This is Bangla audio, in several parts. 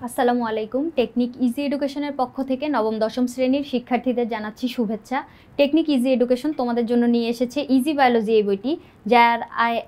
আসসালামু আলাইকুম। টেকনিক ইজি এডুকেশনের পক্ষ থেকে নবম দশম শ্রেণীর শিক্ষার্থীদের জানাচ্ছি শুভেচ্ছা। টেকনিক ইজি এডুকেশন তোমাদের জন্য নিয়ে এসেছে ইজি বায়োলজি এই বইটি, যার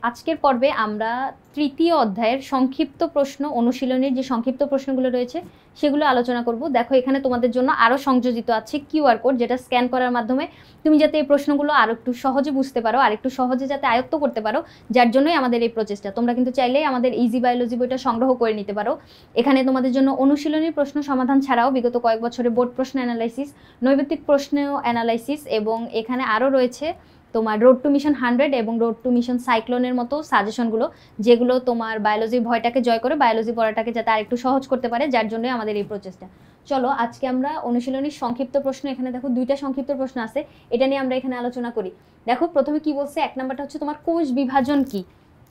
আজকের পর্বে আমরা তৃতীয় অধ্যায়ের সংক্ষিপ্ত প্রশ্ন অনুশীলনীর যে সংক্ষিপ্ত প্রশ্নগুলো রয়েছে সেগুলো আলোচনা করব। দেখো এখানে তোমাদের জন্য আরও সংযোজিত আছে কিউআর কোড, যেটা স্ক্যান করার মাধ্যমে তুমি যাতে এই প্রশ্নগুলো আরও একটু সহজে বুঝতে পারো, আর একটু সহজে যাতে আয়ত্ত করতে পারো, যার জন্যই আমাদের এই প্রচেষ্টা। তোমরা কিন্তু চাইলেই আমাদের ইজি বায়োলজি বইটা সংগ্রহ করে নিতে পারো। এখানে তোমাদের জন্য অনুশীলনীর প্রশ্ন সমাধান ছাড়াও বিগত কয়েক বছরে বোর্ড প্রশ্ন অ্যানালাইসিস, নৈবেত্তিক প্রশ্ন অ্যানালাইসিস, এবং এখানে আরও রয়েছে তোমার রোড টু মিশন 100 এবং রোড টু মিশন সাইক্লোনের মতো সাজেশনগুলো, যেগুলো তোমার বায়োলজির ভয়টাকে জয় করে বায়োলজি পড়াটাকে যাতে আরেকটু সহজ করতে পারে, যার জন্যই আমাদের এই প্রচেষ্টা। চলো আজকে আমরা অনুশীলনীর সংক্ষিপ্ত প্রশ্ন, এখানে দেখো দুইটা সংক্ষিপ্ত প্রশ্ন আছে, এটা নিয়ে আমরা এখানে আলোচনা করি। দেখো প্রথমে কি বলছে, এক নাম্বারটা হচ্ছে তোমার কোষ বিভাজন কি।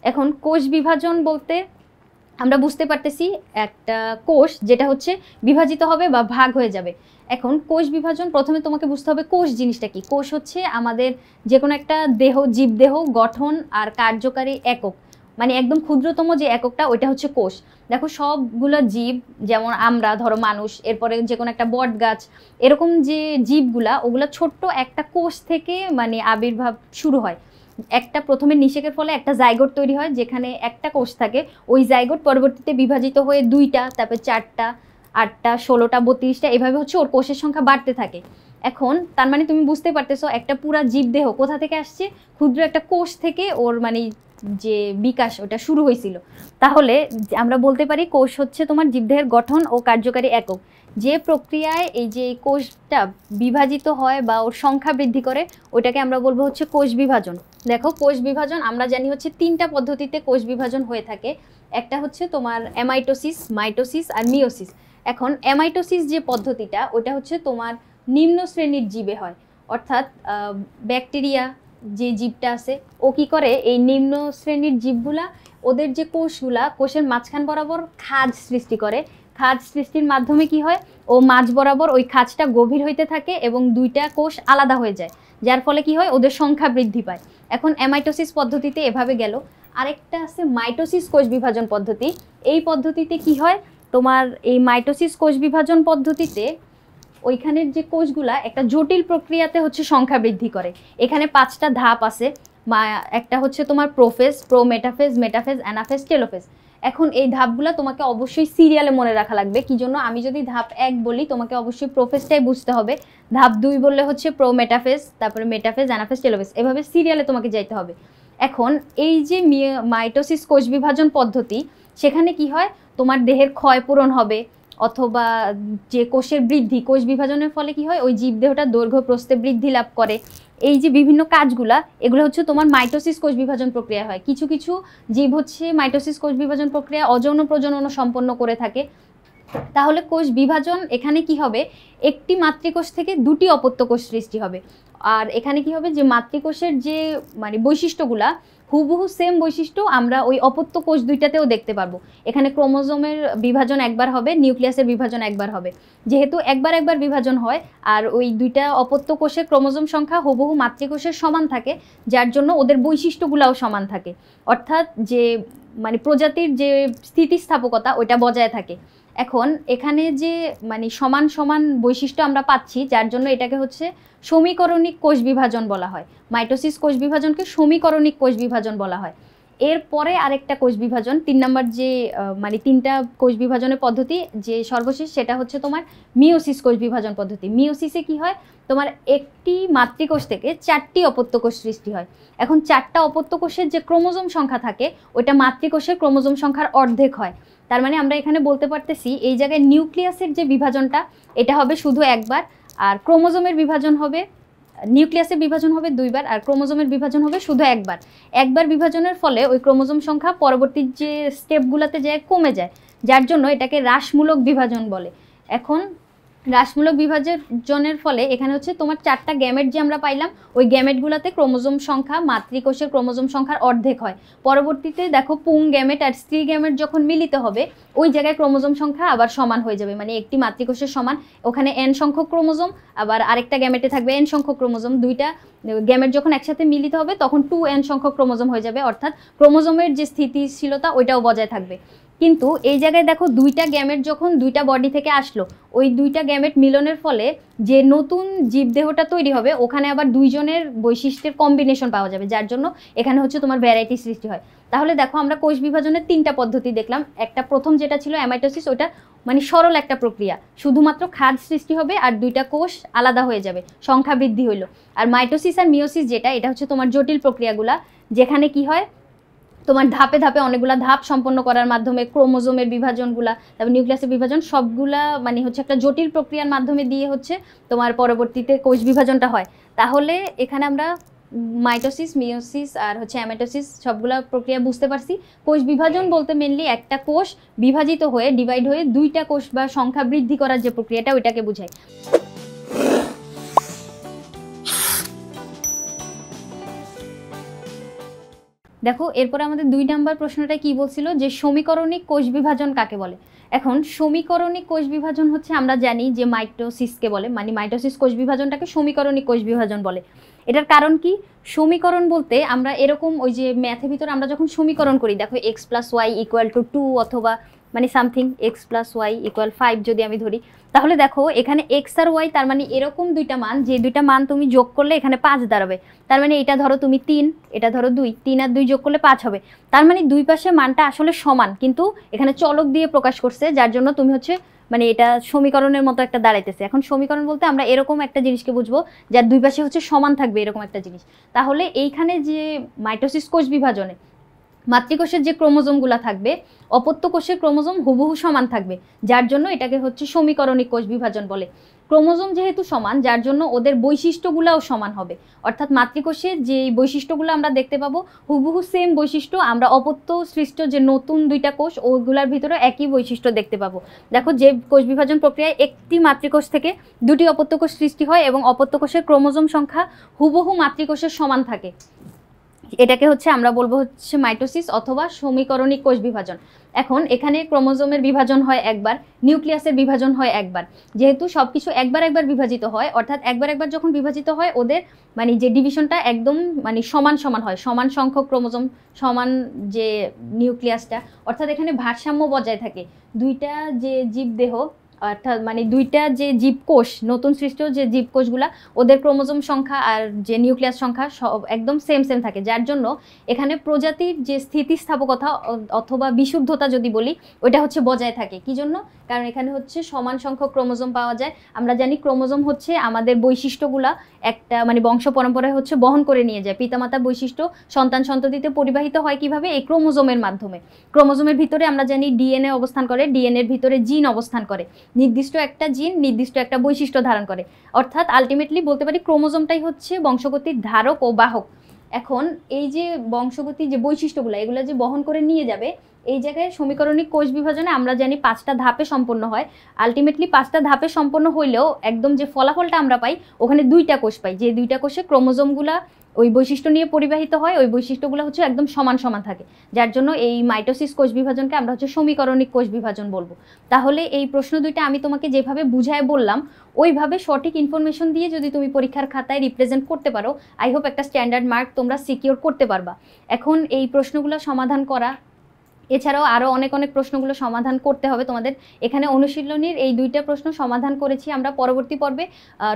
এখন কোষ বিভাজন বলতে আমরা বুঝতে পারতেছি একটা কোষ যেটা হচ্ছে বিভাজিত হবে বা ভাগ হয়ে যাবে। এখন কোষ বিভাজন প্রথমে তোমাকে বুঝতে হবে কোষ জিনিসটা কি। কোষ হচ্ছে আমাদের যে কোনো একটা দেহ, জীবদেহ গঠন আর কার্যকারী একক, মানে একদম ক্ষুদ্রতম যে এককটা ওইটা হচ্ছে কোষ। দেখো সবগুলো জীব, যেমন আমরা ধরো মানুষ, এরপরে যে কোনো একটা বট গাছ, এরকম যে জীবগুলা ওগুলা ছোট্ট একটা কোষ থেকে মানে আবির্ভাব শুরু হয়। একটা প্রথমে নিষেকের ফলে একটা জাইগোট তৈরি হয়, যেখানে একটা কোষ থাকে। ওই জাইগোট পরবর্তীতে বিভাজিত হয়ে 2টা, তারপর 4টা, 8টা, 16টা, 32টা, এভাবে হচ্ছে ওর কোষের সংখ্যা বাড়তে থাকে। এখন তার মানে তুমি বুঝতে পারতেছো একটা পুরা জীবদেহ কোথা থেকে আসছে, ক্ষুদ্র একটা কোষ থেকে ওর মানে যে বিকাশ ওটা শুরু হয়েছিল। তাহলে আমরা বলতে পারি কোষ হচ্ছে তোমার জীবদেহের গঠন ও কার্যকারী একক। যে প্রক্রিয়ায় এই যে কোষটা বিভাজিত হয় বা ওর সংখ্যা বৃদ্ধি করে, ওইটাকে আমরা বলবো হচ্ছে কোষ বিভাজন। দেখো কোষ বিভাজন আমরা জানি হচ্ছে 3টা পদ্ধতিতে কোষ বিভাজন হয়ে থাকে। একটা হচ্ছে তোমার অ্যামাইটোসিস, মাইটোসিস আর মিওসিস। এখন অ্যামাইটোসিস যে পদ্ধতিটা, ওটা হচ্ছে তোমার নিম্ন শ্রেণীর জীবে হয়, অর্থাৎ ব্যাকটেরিয়া যে জীবটা আছে ও কি করে, এই নিম্ন শ্রেণীর জীবগুলা ওদের যে কোষগুলা, কোষের মাঝখান বরাবর খাঁজ সৃষ্টি করে। খাঁজ সৃষ্টির মাধ্যমে কি হয়, ও মাঝ বরাবর ওই খাঁজটা গভীর হইতে থাকে এবং 2টা কোষ আলাদা হয়ে যায়, যার ফলে কি হয়, ওদের সংখ্যা বৃদ্ধি পায়। এখন অ্যামাইটোসিস পদ্ধতিতে এভাবে গেল। আরেকটা আছে মাইটোসিস কোষ বিভাজন পদ্ধতি। এই পদ্ধতিতে কি হয়, তোমার এই মাইটোসিস কোষ বিভাজন পদ্ধতিতে ওইখানের যে কোষগুলা একটা জটিল প্রক্রিয়াতে হচ্ছে সংখ্যা বৃদ্ধি করে। এখানে 5টা ধাপ আছে। একটা হচ্ছে তোমার prophase, prometaphase, metaphase, anaphase, telophase. এখন এই ধাপগুলো তোমাকে অবশ্যই সিরিয়ালে মনে রাখা লাগবে। কি জন্য, আমি যদি ধাপ 1 বলি তোমাকে অবশ্যই প্রোফেজটাই বুঝতে হবে, ধাপ 2 বললে হচ্ছে প্রোমেটাফেজ, তারপরে মেটাফেজ, অ্যানাফেজ, টেলোফেজ, এভাবে সিরিয়ালে তোমাকে যাইতে হবে। এখন এই যে মাইটোসিস কোষ বিভাজন পদ্ধতি, সেখানে কি হয়, তোমার দেহের ক্ষয়পূরণ হবে অথবা যে কোষের বৃদ্ধি, কোষ বিভাজনের ফলে কি হয়, ওই জীবদেহটা দৈর্ঘ্য প্রস্থে বৃদ্ধি লাভ করে। এই যে বিভিন্ন কাজগুলা, এগুলো হচ্ছে তোমার মাইটোসিস কোষ বিভাজন প্রক্রিয়া হয়। কিছু কিছু জীব হচ্ছে মাইটোসিস কোষ বিভাজন প্রক্রিয়া অযৌন প্রজনন সম্পন্ন করে থাকে। তাহলে কোষ বিভাজন এখানে কি হবে, একটি মাতৃকোষ থেকে 2টি অপত্য কোষ সৃষ্টি হবে। আর এখানে কি হবে, যে মাতৃকোষের যে মানে বৈশিষ্ট্যগুলা হুবহু সেম বৈশিষ্ট্য আমরা ওই অপত্য কোষ 2টাতেও দেখতে পারবো। এখানে ক্রোমোজোমের বিভাজন একবার হবে, নিউক্লিয়াসের বিভাজন একবার হবে। যেহেতু একবার বিভাজন হয় আর ওই 2টা অপত্য কোষের ক্রোমোজোম সংখ্যা হুবহু মাতৃকোষের সমান থাকে, যার জন্য ওদের বৈশিষ্ট্যগুলাও সমান থাকে। অর্থাৎ যে মানে প্রজাতির যে স্থিতিস্থাপকতা ওইটা বজায় থাকে। এখন এখানে যে মানে সমান সমান বৈশিষ্ট্য আমরা পাচ্ছি, যার জন্য এটাকে হচ্ছে সমীকরণিক কোষ বিভাজন বলা হয়। মাইটোসিস কোষ বিভাজনকে সমীকরণিক কোষ বিভাজন বলা হয়। এরপরে আরেকটা কোষ বিভাজন, 3 নম্বর যে মানে 3টা কোষ বিভাজনের পদ্ধতি যে সর্বশেষ, সেটা হচ্ছে তোমার মিওসিস কোষ বিভাজন পদ্ধতি। মিওসিসে কি হয়, তোমার একটি মাতৃকোষ থেকে 4টি অপত্য কোষ সৃষ্টি হয়। এখন 4টা অপত্য কোষের যে ক্রোমোজোম সংখ্যা থাকে, ওইটা মাতৃকোষের ক্রোমোজোম সংখ্যার অর্ধেক হয়। তার মানে আমরা এখানে বলতে পারতেছি এই জায়গায় নিউক্লিয়াসের যে বিভাজনটা, এটা হবে শুধু একবার, আর ক্রোমোজোমের বিভাজন হবে, নিউক্লিয়াসের বিভাজন হবে 2বার, আর ক্রোমোজোমের বিভাজন হবে শুধু একবার। একবার বিভাজনের ফলে ওই ক্রোমোজোম সংখ্যা পরবর্তী যে স্টেপগুলোতে যায় কমে যায়, যার জন্য এটাকে হ্রাসমূলক বিভাজন বলে। এখন হ্রাসমূলক বিভাজনের ফলে এখানে হচ্ছে তোমার 4টা গ্যামেট যে আমরা পাইলাম, ওই গ্যামেটগুলোতে ক্রোমোজোম সংখ্যা মাতৃকোষের ক্রোমোজোম সংখ্যার অর্ধেক হয়। পরবর্তীতে দেখো পুং গ্যামেট আর স্ত্রী গ্যামেট যখন মিলিত হবে, ওই জায়গায় ক্রোমোজোম সংখ্যা আবার সমান হয়ে যাবে, মানে একটি মাতৃকোষের সমান। ওখানে n সংখ্যক ক্রোমোজোম, আবার আরেকটা গ্যামেটে থাকবে n সংখ্যক ক্রোমোজোম। 2টা গ্যামেট যখন একসাথে মিলিত হবে তখন 2n সংখ্যক ক্রোমোজোম হয়ে যাবে, অর্থাৎ ক্রোমোজোমের যে স্থিতিশীলতা ওইটাও বজায় থাকবে। কিন্তু এই জায়গায় দেখো দুইটা গ্যামেট যখন দুইটা বডি থেকে আসলো, ওই দুইটা গ্যামেট মিলনের ফলে যে নতুন জীবদেহটা তৈরি হবে ওখানে আবার দুইজনের বৈশিষ্ট্যের কম্বিনেশন পাওয়া যাবে, যার জন্য এখানে হচ্ছে তোমার ভ্যারাইটি সৃষ্টি হয়। তাহলে দেখো আমরা কোষ বিভাজনের 3টা পদ্ধতি দেখলাম। একটা প্রথম যেটা ছিল অ্যামাইটোসিস, ওটা মানে সরল একটা প্রক্রিয়া, শুধুমাত্র খাদ সৃষ্টি হবে আর দুইটা কোষ আলাদা হয়ে যাবে, সংখ্যা বৃদ্ধি হইলো। আর মাইটোসিস আর মিওসিস যেটা, এটা হচ্ছে তোমার জটিল প্রক্রিয়াগুলা, যেখানে কি হয় তোমার ধাপে ধাপে অনেকগুলা ধাপ সম্পন্ন করার মাধ্যমে ক্রোমোজোমের বিভাজনগুলা, তারপর নিউক্লিয়াসের বিভাজন সবগুলা মানে হচ্ছে একটা জটিল প্রক্রিয়ার মাধ্যমে দিয়ে হচ্ছে তোমার পরবর্তীতে কোষ বিভাজনটা হয়। তাহলে এখানে আমরা মাইটোসিস, মিওসিস আর হচ্ছে অ্যামাইটোসিস সবগুলা প্রক্রিয়া বুঝতে পারছি। কোষ বিভাজন বলতে মেনলি একটা কোষ বিভাজিত হয়ে ডিভাইড হয়ে দুইটা কোষ বা সংখ্যা বৃদ্ধি করার যে প্রক্রিয়াটা ওইটাকে বোঝায়। দেখো এরপরে আমাদের 2 নাম্বার প্রশ্নটা কি বলছিল, যে সমীকরণিক কোষ বিভাজন কাকে বলে। এখন সমীকরণিক কোষ বিভাজন হচ্ছে আমরা জানি যে মাইটোসিসকে বলে, মানে মাইটোসিস কোষ বিভাজনটাকে সমীকরণিক কোষ বিভাজন বলে। এটার কারণ কি, সমীকরণ বলতে আমরা এরকম ওই যে ম্যাথের ভিতরে আমরা যখন সমীকরণ করি, দেখো x + y = 2 অথবা মানে সামথিং x + y = 5 যদি আমি ধরি, তাহলে দেখো এখানে x আর y তার মানে এরকম দুইটা মান, যে দুইটা মান তুমি যোগ করলে এখানে 5 দাঁড়াবে। তার মানে এটা ধরো তুমি 3, এটা ধরো 2, 3 আর 2 যোগ করলে 5 হবে। তার মানে দুই পাশে মানটা আসলে সমান, কিন্তু এখানে চলক দিয়ে প্রকাশ করছে, যার জন্য তুমি হচ্ছে মানে এটা সমীকরণের মতো একটা দাঁড়াইতেছে। এখন সমীকরণ বলতে আমরা এরকম একটা জিনিসকে বুঝবো যার দুই পাশে হচ্ছে সমান থাকবে, এরকম একটা জিনিস। তাহলে এইখানে যে মাইটোসিস কোষ বিভাজনে মাতৃকোষের যে ক্রোমোজোমগুলো থাকবে, অপত্য কোষের ক্রোমোজোম হুবহু সমান থাকবে, যার জন্য এটাকে হচ্ছে সমীকরণিক কোষ বিভাজন বলে। ক্রোমোজোম যেহেতু সমান, যার জন্য ওদের বৈশিষ্ট্যগুলোও সমান হবে, অর্থাৎ মাতৃকোষের যে বৈশিষ্ট্যগুলো আমরা দেখতে পাবো হুবহু সেম বৈশিষ্ট্য আমরা অপত্য সৃষ্ট যে নতুন দুইটা কোষ ওইগুলোর ভিতরে একই বৈশিষ্ট্য দেখতে পাবো। দেখো যে কোষ বিভাজন প্রক্রিয়ায় একটি মাতৃকোষ থেকে দুটি অপত্য কোষ সৃষ্টি হয় এবং অপত্য কোষের ক্রোমোজোম সংখ্যা হুবহু মাতৃকোষের সমান থাকে, এটাকে হচ্ছে আমরা বলবো হচ্ছে মাইটোসিস অথবা সমীকরণিক কোষ বিভাজন। এখন এখানে ক্রোমোজোমের বিভাজন হয় একবার, নিউক্লিয়াসের বিভাজন হয় একবার। যেহেতু সবকিছু একবার একবার বিভাজিত হয়, অর্থাৎ একবার একবার যখন বিভাজিত হয় ওদের মানে যে ডিভিশনটা একদম মানে সমান সমান হয়, সমান সংখ্যক ক্রোমোজোম, সমান যে নিউক্লিয়াসটা, অর্থাৎ এখানে ভারসাম্য বজায় থাকে। দুইটা যে জীবদেহ, অর্থাৎ মানে দুইটা যে জীবকোষ, নতুন সৃষ্ট যে জীবকোষগুলা, ওদের ক্রোমোজোম সংখ্যা আর যে নিউক্লিয়াস সংখ্যা সব একদম সেম সেম থাকে, যার জন্য এখানে প্রজাতির যে স্থিতিস্থাপকতা অথবা বিশুদ্ধতা যদি বলি, ওইটা হচ্ছে বজায় থাকে। কি জন্য? কারণ এখানে হচ্ছে সমান সংখ্যক ক্রোমোজোম পাওয়া যায়। আমরা জানি ক্রোমোজোম হচ্ছে আমাদের বৈশিষ্ট্যগুলা একটা মানে বংশ পরম্পরায় হচ্ছে বহন করে নিয়ে যায়। পিতামাতার বৈশিষ্ট্য সন্তান সন্ততিতে পরিবাহিত হয় কিভাবে? এই ক্রোমোজোমের মাধ্যমে। ক্রোমোজোমের ভিতরে আমরা জানি ডিএনএ অবস্থান করে, ডিএনএর ভিতরে জিন অবস্থান করে, নির্দিষ্ট একটা জিন নির্দিষ্ট একটা বৈশিষ্ট্য ধারণ করে, অর্থাৎ আলটিমেটলি বলতে পারি ক্রোমোজোমটাই হচ্ছে বংশগতির ধারক ও বাহক। এখন এই যে বংশগতির যে বৈশিষ্ট্যগুলো এগুলো যে বহন করে নিয়ে যাবে, এই জায়গায় সমীকরণিক কোষ বিভাজনে আমরা জানি 5টা ধাপে সম্পন্ন হয়। আলটিমেটলি 5টা ধাপে সম্পন্ন হইলেও একদম যে ফলাফলটা আমরা পাই ওখানে 2টা কোষ পাই, যে 2টা কোষে ক্রোমোজোমগুলা ওই বৈশিষ্ট্য নিয়ে পরিবাহিত হয়, ওই বৈশিষ্ট্যগুলো হচ্ছে একদম সমান সমান থাকে, যার জন্য এই মাইটোসিস কোষ বিভাজনকে আমরা হচ্ছে সমীকরণিক কোষ বিভাজন বলবো। তাহলে এই প্রশ্ন দুইটা আমি তোমাকে যেভাবে বুঝায় বললাম ওইভাবে সঠিক ইনফরমেশন দিয়ে যদি তুমি পরীক্ষার খাতায় রিপ্রেজেন্ট করতে পারো, আই হোপ একটা স্ট্যান্ডার্ড মার্ক তোমরা সিকিউর করতে পারবা। এখন এই প্রশ্নগুলো সমাধান করা, এছাড়াও আরও অনেক অনেক প্রশ্নগুলো সমাধান করতে হবে তোমাদের। এখানে অনুশীলনীর এই 2টা প্রশ্ন সমাধান করেছি আমরা। পরবর্তী পর্বে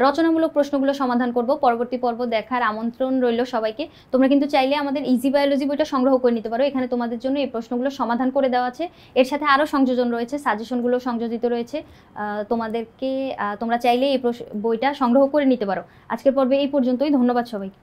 রচনামূলক প্রশ্নগুলো সমাধান করব। পরবর্তী পর্ব দেখার আমন্ত্রণ রইল সবাইকে। তোমরা কিন্তু চাইলে আমাদের ইজি বায়োলজি বইটা সংগ্রহ করে নিতে পারো, এখানে তোমাদের জন্য এই প্রশ্নগুলো সমাধান করে দেওয়া আছে। এর সাথে আরও সংযোজন রয়েছে, সাজেশনগুলো সংযোজিত রয়েছে, তোমাদেরকে তোমরা চাইলে এই বইটা সংগ্রহ করে নিতে পারো। আজকের পর্বে এই পর্যন্তই, ধন্যবাদ সবাইকে।